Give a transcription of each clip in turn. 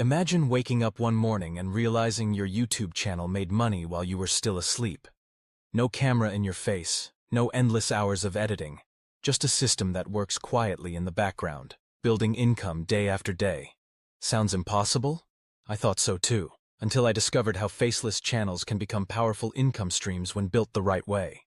Imagine waking up one morning and realizing your YouTube channel made money while you were still asleep. No camera in your face, no endless hours of editing, just a system that works quietly in the background, building income day after day. Sounds impossible? I thought so too, until I discovered how faceless channels can become powerful income streams when built the right way.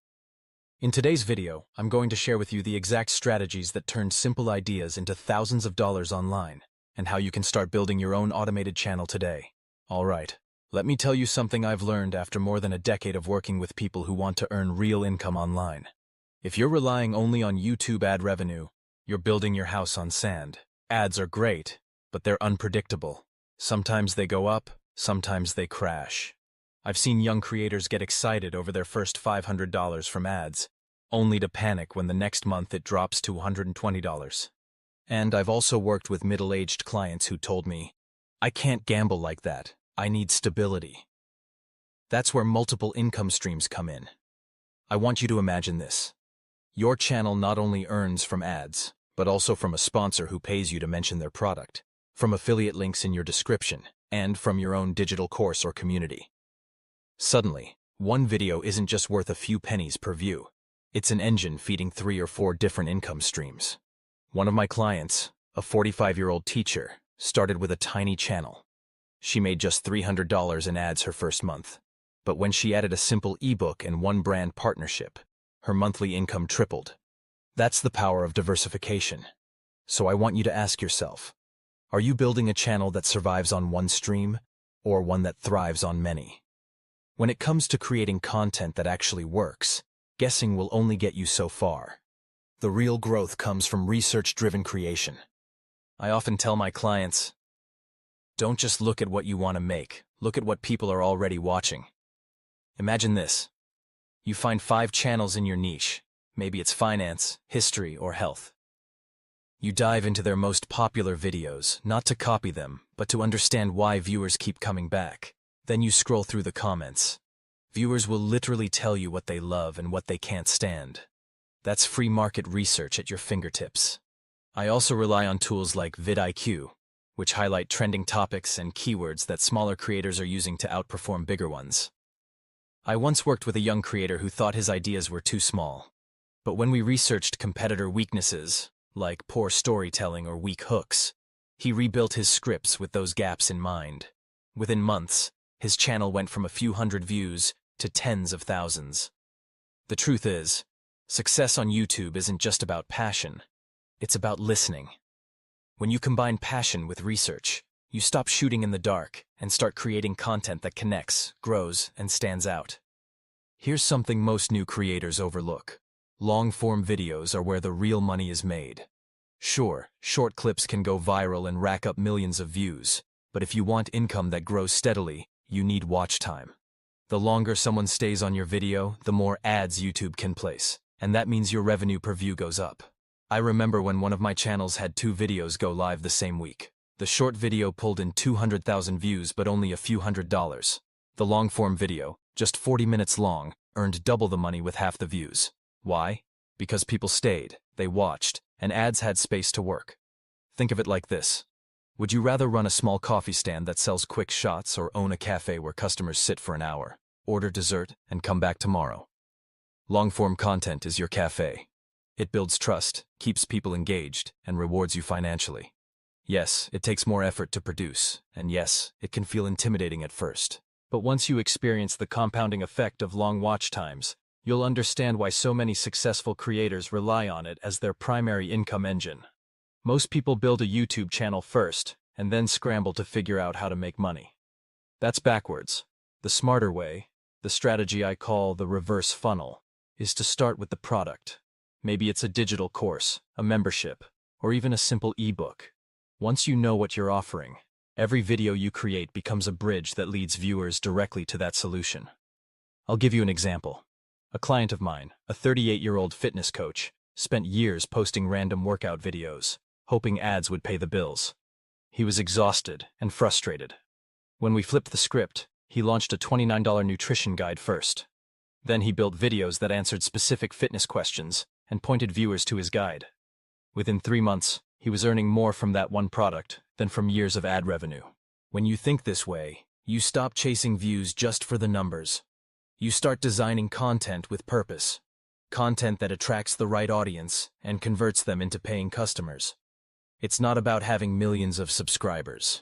In today's video, I'm going to share with you the exact strategies that turn simple ideas into thousands of dollars online, and how you can start building your own automated channel today. Alright, let me tell you something I've learned after more than a decade of working with people who want to earn real income online. If you're relying only on YouTube ad revenue, you're building your house on sand. Ads are great, but they're unpredictable. Sometimes they go up, sometimes they crash. I've seen young creators get excited over their first $500 from ads, only to panic when the next month it drops to $120. And I've also worked with middle-aged clients who told me, I can't gamble like that, I need stability. That's where multiple income streams come in. I want you to imagine this. Your channel not only earns from ads, but also from a sponsor who pays you to mention their product, from affiliate links in your description, and from your own digital course or community. Suddenly, one video isn't just worth a few pennies per view. It's an engine feeding 3 or 4 different income streams. One of my clients, a 45-year-old teacher, started with a tiny channel. She made just $300 in ads her first month. But when she added a simple ebook and one brand partnership, her monthly income tripled. That's the power of diversification. So I want you to ask yourself, are you building a channel that survives on one stream, or one that thrives on many? When it comes to creating content that actually works, guessing will only get you so far. The real growth comes from research-driven creation. I often tell my clients, don't just look at what you want to make, look at what people are already watching. Imagine this. You find 5 channels in your niche. Maybe it's finance, history, or health. You dive into their most popular videos, not to copy them, but to understand why viewers keep coming back. Then you scroll through the comments. Viewers will literally tell you what they love and what they can't stand. That's free market research at your fingertips. I also rely on tools like vidIQ, which highlight trending topics and keywords that smaller creators are using to outperform bigger ones. I once worked with a young creator who thought his ideas were too small. But when we researched competitor weaknesses, like poor storytelling or weak hooks, he rebuilt his scripts with those gaps in mind. Within months, his channel went from a few hundred views to tens of thousands. The truth is, success on YouTube isn't just about passion, it's about listening. When you combine passion with research, you stop shooting in the dark and start creating content that connects, grows, and stands out. Here's something most new creators overlook. Long-form videos are where the real money is made. Sure, short clips can go viral and rack up millions of views, but if you want income that grows steadily, you need watch time. The longer someone stays on your video, the more ads YouTube can place, and that means your revenue per view goes up. I remember when one of my channels had 2 videos go live the same week. The short video pulled in 200,000 views but only a few $100s. The long-form video, just 40 minutes long, earned double the money with half the views. Why? Because people stayed, they watched, and ads had space to work. Think of it like this. Would you rather run a small coffee stand that sells quick shots or own a cafe where customers sit for an hour, order dessert, and come back tomorrow? Long-form content is your cafe. It builds trust, keeps people engaged, and rewards you financially. Yes, it takes more effort to produce, and yes, it can feel intimidating at first. But once you experience the compounding effect of long watch times, you'll understand why so many successful creators rely on it as their primary income engine. Most people build a YouTube channel first, and then scramble to figure out how to make money. That's backwards. The smarter way, the strategy I call the reverse funnel, is to start with the product. Maybe it's a digital course, a membership, or even a simple ebook. Once you know what you're offering, every video you create becomes a bridge that leads viewers directly to that solution. I'll give you an example. A client of mine, a 38-year-old fitness coach, spent years posting random workout videos, hoping ads would pay the bills. He was exhausted and frustrated. When we flipped the script, he launched a $29 nutrition guide first. Then he built videos that answered specific fitness questions and pointed viewers to his guide. Within 3 months, he was earning more from that one product than from years of ad revenue. When you think this way, you stop chasing views just for the numbers. You start designing content with purpose. Content that attracts the right audience and converts them into paying customers. It's not about having millions of subscribers.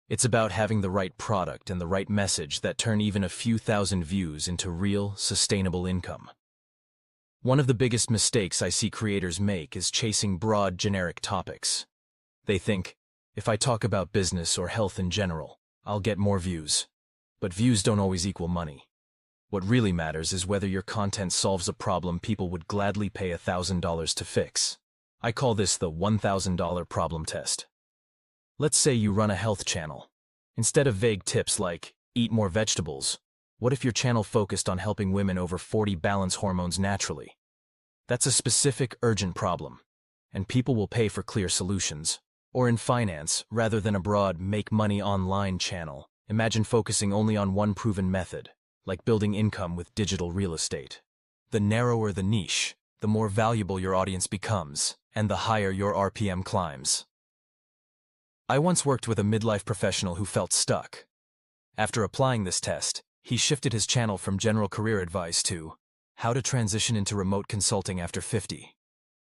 It's about having the right product and the right message that turn even a few thousand views into real, sustainable income. One of the biggest mistakes I see creators make is chasing broad, generic topics. They think, if I talk about business or health in general, I'll get more views. But views don't always equal money. What really matters is whether your content solves a problem people would gladly pay $1,000 to fix. I call this the $1,000 problem test. Let's say you run a health channel. Instead of vague tips like, eat more vegetables, what if your channel focused on helping women over 40 balance hormones naturally? That's a specific, urgent problem, and people will pay for clear solutions. Or in finance, rather than a broad make money online channel, imagine focusing only on one proven method, like building income with digital real estate. The narrower the niche, the more valuable your audience becomes, and the higher your RPM climbs. I once worked with a midlife professional who felt stuck. After applying this test, he shifted his channel from general career advice to how to transition into remote consulting after 50.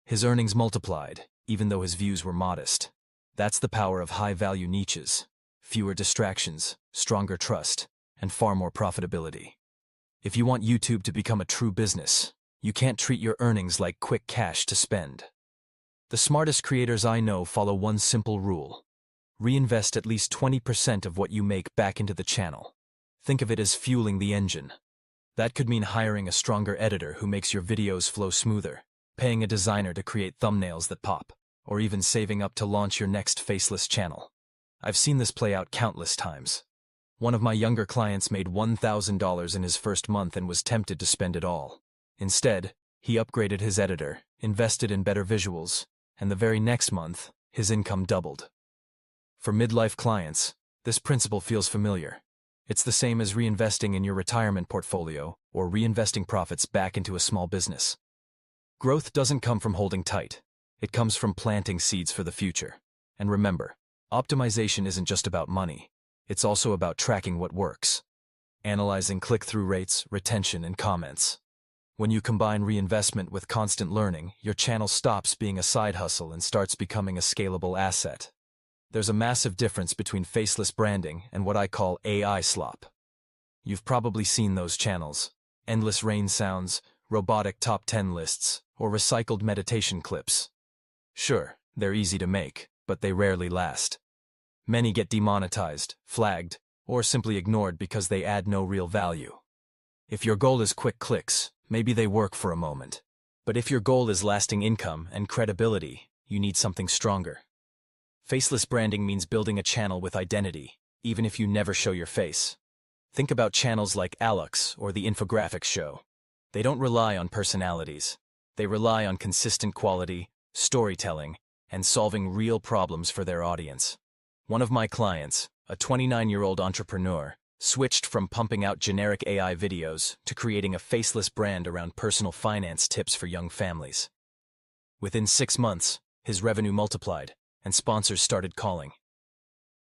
His earnings multiplied, even though his views were modest. That's the power of high-value niches. Fewer distractions, stronger trust, and far more profitability. If you want YouTube to become a true business, you can't treat your earnings like quick cash to spend. The smartest creators I know follow one simple rule. Reinvest at least 20% of what you make back into the channel. Think of it as fueling the engine. That could mean hiring a stronger editor who makes your videos flow smoother, paying a designer to create thumbnails that pop, or even saving up to launch your next faceless channel. I've seen this play out countless times. One of my younger clients made $1,000 in his first month and was tempted to spend it all. Instead, he upgraded his editor, invested in better visuals, and the very next month, his income doubled. For midlife clients, this principle feels familiar. It's the same as reinvesting in your retirement portfolio or reinvesting profits back into a small business. Growth doesn't come from holding tight. It comes from planting seeds for the future. And remember, optimization isn't just about money. It's also about tracking what works. Analyzing click-through rates, retention, and comments. When you combine reinvestment with constant learning, your channel stops being a side hustle and starts becoming a scalable asset. There's a massive difference between faceless branding and what I call AI slop. You've probably seen those channels. Endless rain sounds, robotic top 10 lists, or recycled meditation clips. Sure, they're easy to make, but they rarely last. Many get demonetized, flagged, or simply ignored because they add no real value. If your goal is quick clicks, maybe they work for a moment. But if your goal is lasting income and credibility, you need something stronger. Faceless branding means building a channel with identity, even if you never show your face. Think about channels like Alex or The Infographics Show. They don't rely on personalities. They rely on consistent quality, storytelling, and solving real problems for their audience. One of my clients, a 29-year-old entrepreneur, switched from pumping out generic AI videos to creating a faceless brand around personal finance tips for young families. Within 6 months, his revenue multiplied, and sponsors started calling.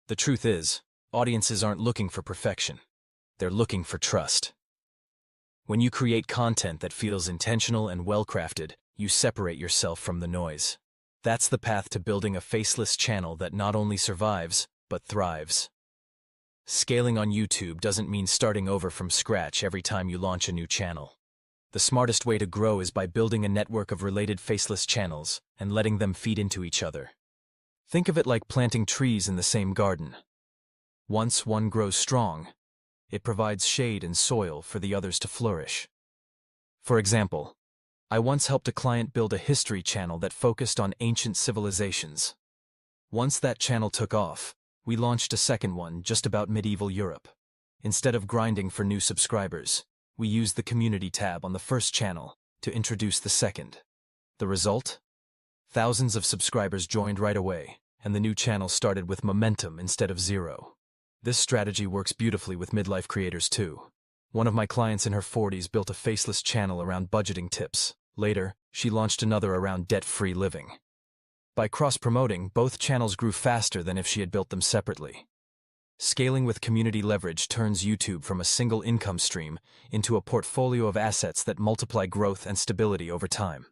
The truth is, audiences aren't looking for perfection. They're looking for trust. When you create content that feels intentional and well-crafted, you separate yourself from the noise. That's the path to building a faceless channel that not only survives, but thrives. Scaling on YouTube doesn't mean starting over from scratch every time you launch a new channel. The smartest way to grow is by building a network of related faceless channels and letting them feed into each other. Think of it like planting trees in the same garden. Once one grows strong, it provides shade and soil for the others to flourish. For example, I once helped a client build a history channel that focused on ancient civilizations. Once that channel took off, we launched a second one just about medieval Europe. Instead of grinding for new subscribers, we used the community tab on the first channel to introduce the second. The result? Thousands of subscribers joined right away, and the new channel started with momentum instead of zero. This strategy works beautifully with midlife creators too. One of my clients in her 40s built a faceless channel around budgeting tips. Later, she launched another around debt-free living. By cross-promoting, both channels grew faster than if she had built them separately. Scaling with community leverage turns YouTube from a single income stream into a portfolio of assets that multiply growth and stability over time.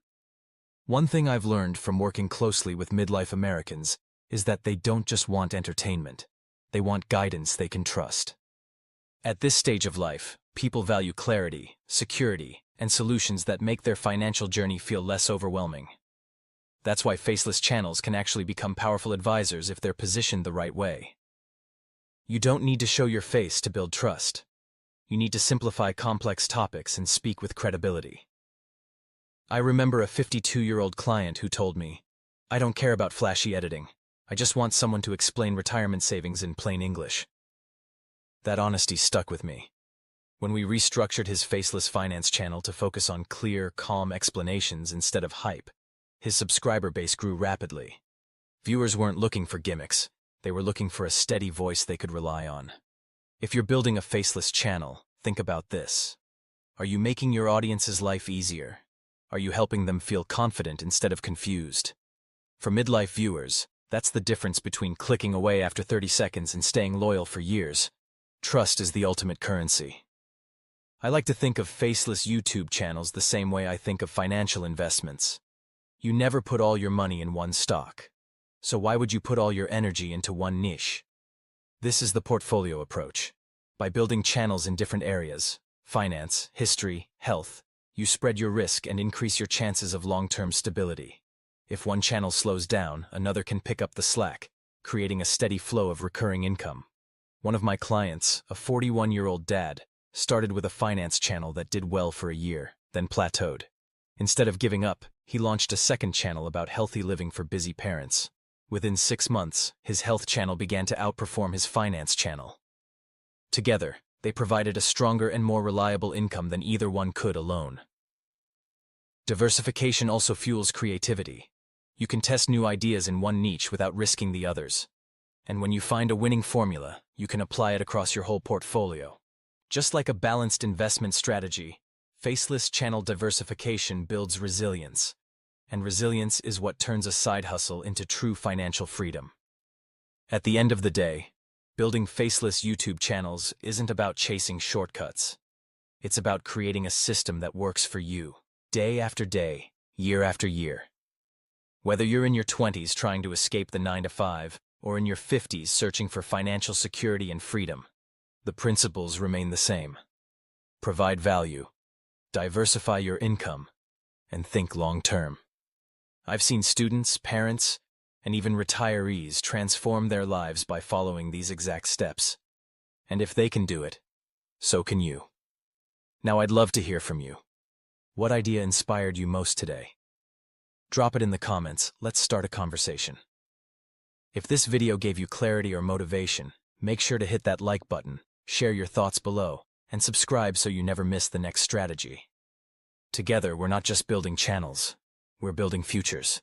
One thing I've learned from working closely with midlife Americans is that they don't just want entertainment. They want guidance they can trust. At this stage of life, people value clarity, security, and solutions that make their financial journey feel less overwhelming. That's why faceless channels can actually become powerful advisors if they're positioned the right way. You don't need to show your face to build trust. You need to simplify complex topics and speak with credibility. I remember a 52-year-old client who told me, "I don't care about flashy editing. I just want someone to explain retirement savings in plain English." That honesty stuck with me. When we restructured his faceless finance channel to focus on clear, calm explanations instead of hype, his subscriber base grew rapidly. Viewers weren't looking for gimmicks. They were looking for a steady voice they could rely on. If you're building a faceless channel, think about this. Are you making your audience's life easier? Are you helping them feel confident instead of confused? For midlife viewers, that's the difference between clicking away after 30 seconds and staying loyal for years. Trust is the ultimate currency. I like to think of faceless YouTube channels the same way I think of financial investments. You never put all your money in one stock. So why would you put all your energy into one niche? This is the portfolio approach. By building channels in different areas, finance, history, health, you spread your risk and increase your chances of long-term stability. If one channel slows down, another can pick up the slack, creating a steady flow of recurring income. One of my clients, a 41-year-old dad, started with a finance channel that did well for a year, then plateaued. Instead of giving up, he launched a second channel about healthy living for busy parents. Within 6 months, his health channel began to outperform his finance channel. Together, they provided a stronger and more reliable income than either one could alone. Diversification also fuels creativity. You can test new ideas in one niche without risking the others. And when you find a winning formula, you can apply it across your whole portfolio. Just like a balanced investment strategy, faceless channel diversification builds resilience. And resilience is what turns a side hustle into true financial freedom. At the end of the day, building faceless YouTube channels isn't about chasing shortcuts. It's about creating a system that works for you, day after day, year after year. Whether you're in your 20s trying to escape the 9-to-5, or in your 50s searching for financial security and freedom, the principles remain the same. Provide value, diversify your income, and think long-term. I've seen students, parents, and even retirees transform their lives by following these exact steps. And if they can do it, so can you. Now I'd love to hear from you. What idea inspired you most today? Drop it in the comments. Let's start a conversation. If this video gave you clarity or motivation, make sure to hit that like button, share your thoughts below, and subscribe so you never miss the next strategy. Together, we're not just building channels. We're building futures.